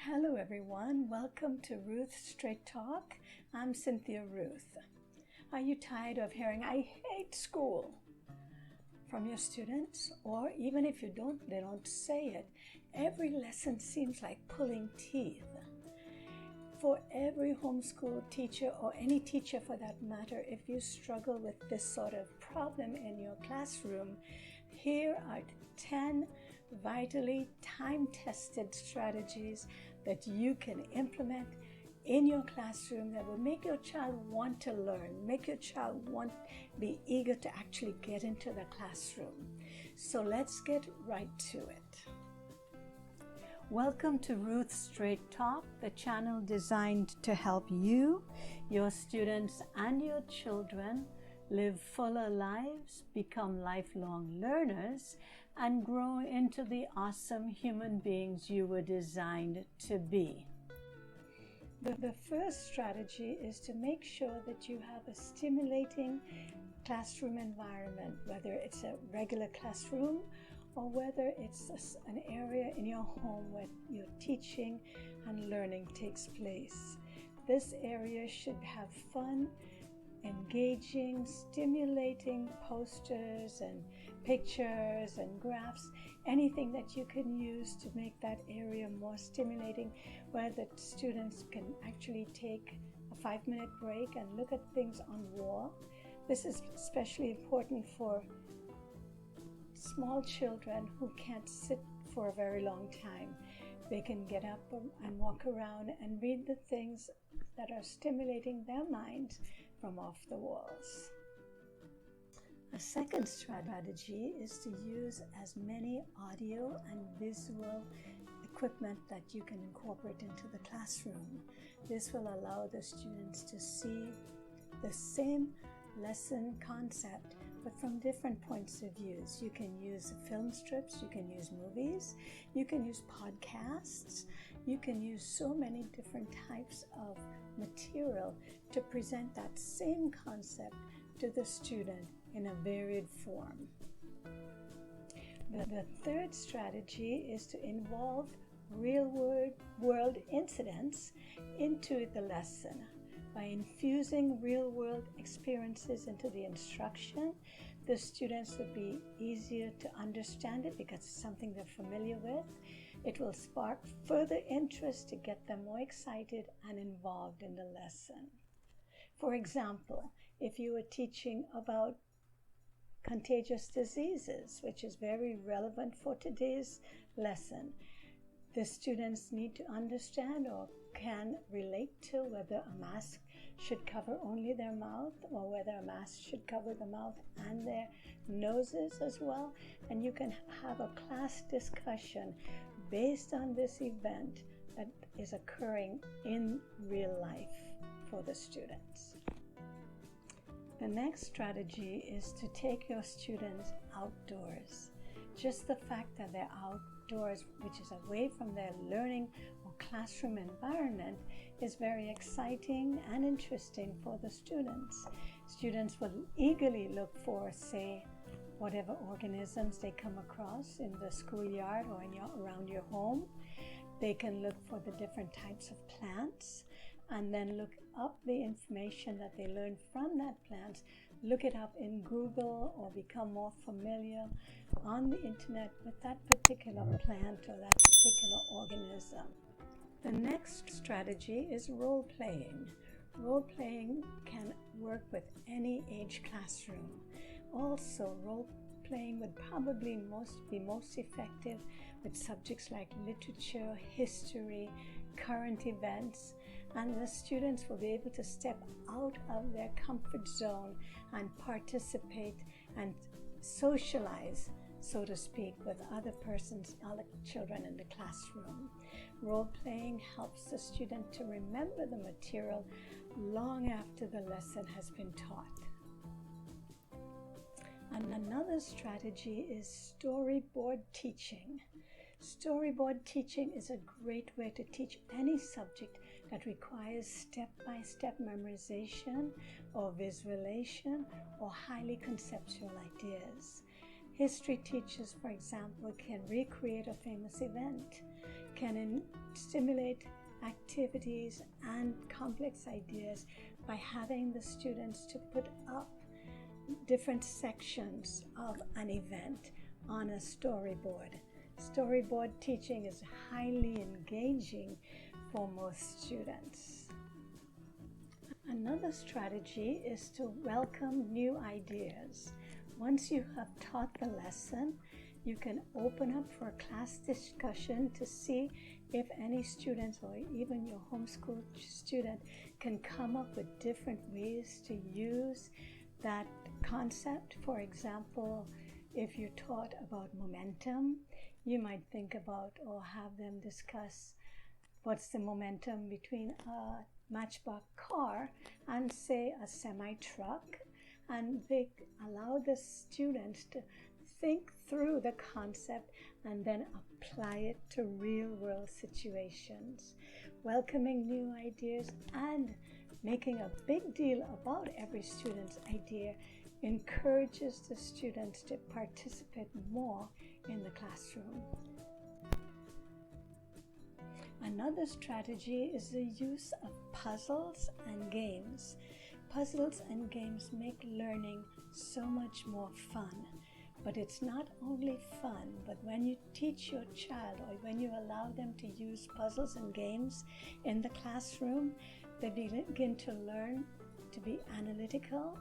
Hello everyone, welcome to Ruth Straight Talk. I'm Cynthia Ruth. Are you tired of hearing "I hate school" from your students? Or even if they don't say it, every lesson seems like pulling teeth. For every homeschool teacher, or any teacher for that matter, if you struggle with this sort of problem in your classroom, here are 10 vitally time-tested strategies that you can implement in your classroom that will make your child want to learn, make your child be eager to actually get into the classroom. So let's get right to it. Welcome to Ruth Straight Talk, the channel designed to help you, your students, and your children live fuller lives, become lifelong learners, and grow into the awesome human beings you were designed to be. The first strategy is to make sure that you have a stimulating classroom environment, whether it's a regular classroom or whether it's an area in your home where your teaching and learning takes place. This area should have fun, engaging, stimulating posters and pictures and graphs, anything that you can use to make that area more stimulating, where the students can actually take a 5-minute break and look at things on the wall. This is especially important for small children who can't sit for a very long time. They can get up and walk around and read the things that are stimulating their minds from off the walls. A second strategy is to use as many audio and visual equipment that you can incorporate into the classroom. This will allow the students to see the same lesson concept, but from different points of view. You can use film strips, you can use movies, you can use podcasts, you can use so many different types of material to present that same concept to the student in a varied form. The third strategy is to involve real-world incidents into the lesson. By infusing real-world experiences into the instruction, the students will be easier to understand it because it's something they're familiar with. It will spark further interest to get them more excited and involved in the lesson. For example, if you were teaching about contagious diseases, which is very relevant for today's lesson, the students need to understand or can relate to whether a mask should cover only their mouth or whether a mask should cover the mouth and their noses as well. And you can have a class discussion based on this event that is occurring in real life for the students. The next strategy is to take your students outdoors. Just the fact that they're outdoors, which is away from their learning or classroom environment, is very exciting and interesting for the students. Students will eagerly look for, say, whatever organisms they come across in the schoolyard or around your home. They can look for the different types of plants and then look up the information that they learn from that plant, look it up in Google or become more familiar on the internet with that particular plant or that particular organism. The next strategy is role-playing. Role-playing can work with any age classroom. Also, role-playing would probably be most effective with subjects like literature, history, current events, and the students will be able to step out of their comfort zone and participate and socialize, so to speak, with other children in the classroom. Role-playing helps the student to remember the material long after the lesson has been taught. And another strategy is storyboard teaching. Storyboard teaching is a great way to teach any subject that requires step-by-step memorization or visualization or highly conceptual ideas. History teachers, for example, can recreate a famous event. can stimulate activities and complex ideas by having the students to put up different sections of an event on a storyboard. Storyboard teaching is highly engaging for most students. Another strategy is to welcome new ideas. Once you have taught the lesson, you can open up for a class discussion to see if any students or even your homeschool student can come up with different ways to use that concept. For example, if you're taught about momentum, you might think about or have them discuss what's the momentum between a matchbox car and, say, a semi-truck, and they allow the students to think through the concept and then apply it to real-world situations. Welcoming new ideas and making a big deal about every student's idea encourages the students to participate more in the classroom. Another strategy is the use of puzzles and games. Puzzles and games make learning so much more fun. But it's not only fun, but when you teach your child or when you allow them to use puzzles and games in the classroom, they begin to learn to be analytical,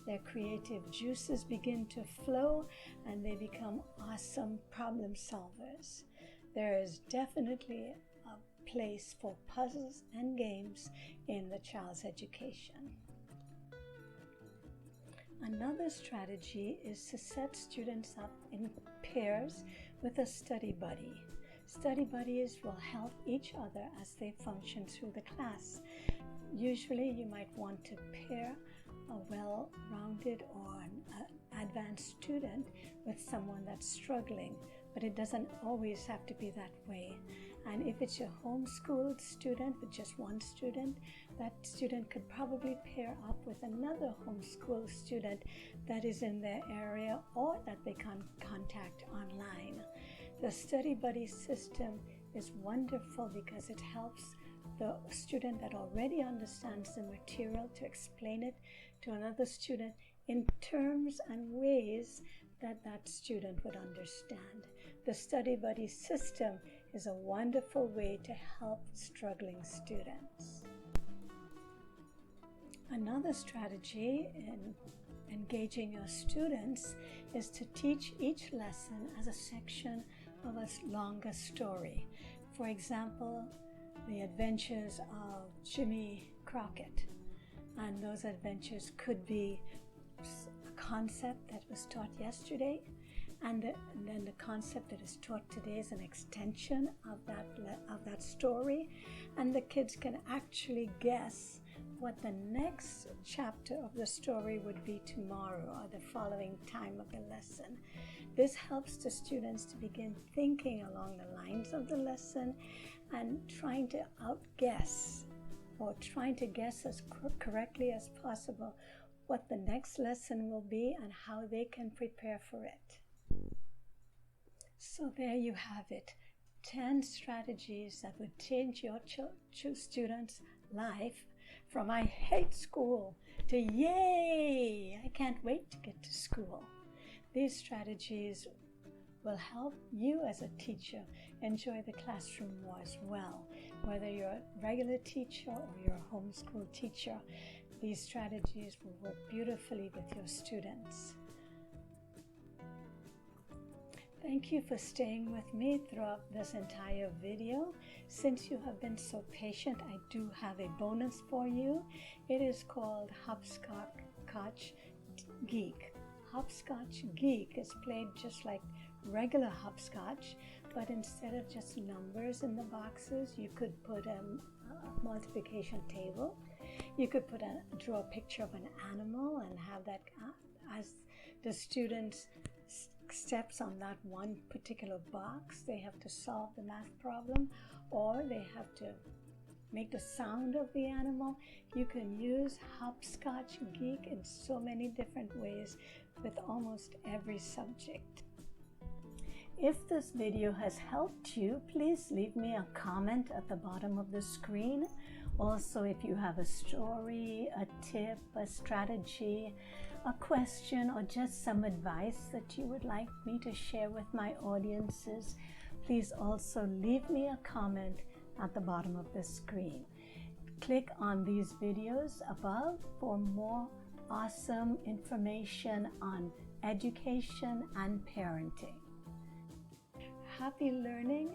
their creative juices begin to flow, and they become awesome problem solvers. There is definitely a place for puzzles and games in the child's education. Another strategy is to set students up in pairs with a study buddy. Study buddies will help each other as they function through the class. Usually you might want to pair a well-rounded or an advanced student with someone that's struggling, but it doesn't always have to be that way. And if it's your homeschooled student with just one student, that student could probably pair up with another homeschool student that is in their area or that they can contact online. The study buddy system is wonderful because it helps the student that already understands the material to explain it to another student in terms and ways that that student would understand. The study buddy system is a wonderful way to help struggling students. Another strategy in engaging your students is to teach each lesson as a section of a longer story. For example, the adventures of Jimmy Crockett. And those adventures could be a concept that was taught yesterday, and then the concept that is taught today is an extension of that story, and the kids can actually guess what the next chapter of the story would be tomorrow or the following time of the lesson. This helps the students to begin thinking along the lines of the lesson and trying to outguess or trying to guess as correctly as possible what the next lesson will be and how they can prepare for it. So there you have it, 10 strategies that would change your students' life from I hate school to yay, I can't wait to get to school. These strategies will help you as a teacher enjoy the classroom more as well. Whether you're a regular teacher or you're a homeschool teacher, these strategies will work beautifully with your students. Thank you for staying with me throughout this entire video. Since you have been so patient, I do have a bonus for you. It is called Hopscotch Geek. Hopscotch Geek is played just like regular hopscotch, but instead of just numbers in the boxes, you could put a multiplication table. You could draw a picture of an animal and have that as the students steps on that one particular box. They have to solve the math problem, or they have to make the sound of the animal. You can use Hopscotch Geek in so many different ways with almost every subject. If this video has helped you, please leave me a comment at the bottom of the screen. Also, if you have a story, a tip, a strategy, a question, or just some advice that you would like me to share with my audiences, please also leave me a comment at the bottom of the screen. Click on these videos above for more awesome information on education and parenting. Happy learning